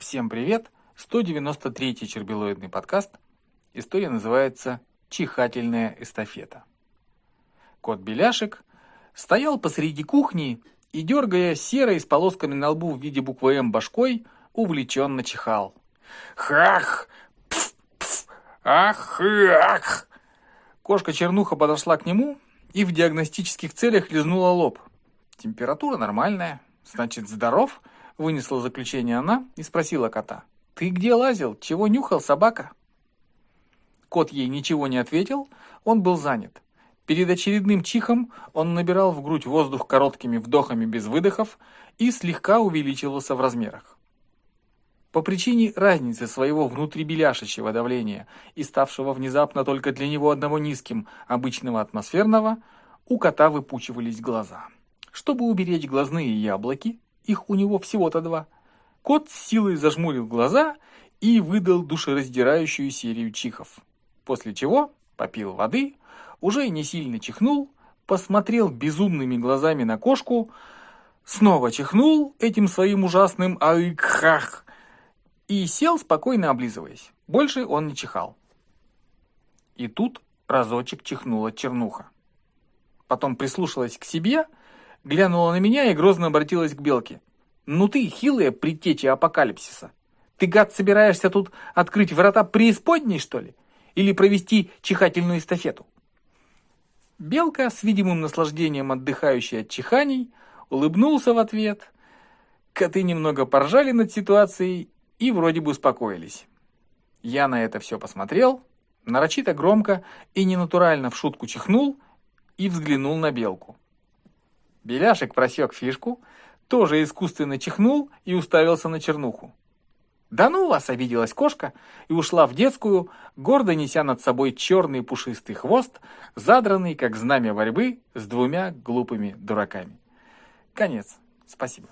Всем привет! 193-й чербилоидный подкаст. История называется «Чихательная эстафета». Кот Беляшек стоял посреди кухни и, дергая серой с полосками на лбу в виде буквы «М» башкой, увлеченно чихал. «Хах! Пф, пф, ах, ах!» Кошка-чернуха подошла к нему и в диагностических целях лизнула лоб. «Температура нормальная, значит, здоров», — вынесла заключение она и спросила кота. «Ты где лазил? Чего нюхал, собака?» Кот ей ничего не ответил, он был занят. Перед очередным чихом он набирал в грудь воздух короткими вдохами без выдохов и слегка увеличивался в размерах. По причине разницы своего внутрибеляшечьего давления и ставшего внезапно только для него одного низким, обычного атмосферного, у кота выпучивались глаза. Чтобы уберечь глазные яблоки, их у него всего-то 2, кот с силой зажмурил глаза и выдал душераздирающую серию чихов. После чего попил воды, уже не сильно чихнул, посмотрел безумными глазами на кошку, снова чихнул этим своим ужасным «ай-кхах» и сел, спокойно облизываясь. Больше он не чихал. И тут разочек чихнула чернуха. Потом прислушалась к себе, глянула на меня и грозно обратилась к белке. «Ну ты, хилая предтеча апокалипсиса! Ты, гад, собираешься тут открыть врата преисподней, что ли? Или провести чихательную эстафету?» Белка, с видимым наслаждением отдыхающая от чиханий, улыбнулся в ответ. Коты немного поржали над ситуацией и вроде бы успокоились. Я на это все посмотрел, нарочито громко и ненатурально в шутку чихнул и взглянул на белку. Беляшек просек фишку, тоже искусственно чихнул и уставился на чернуху. «Да ну вас!» — обиделась кошка и ушла в детскую, гордо неся над собой черный пушистый хвост, задранный, как знамя борьбы, с 2 глупыми дураками. Конец. Спасибо.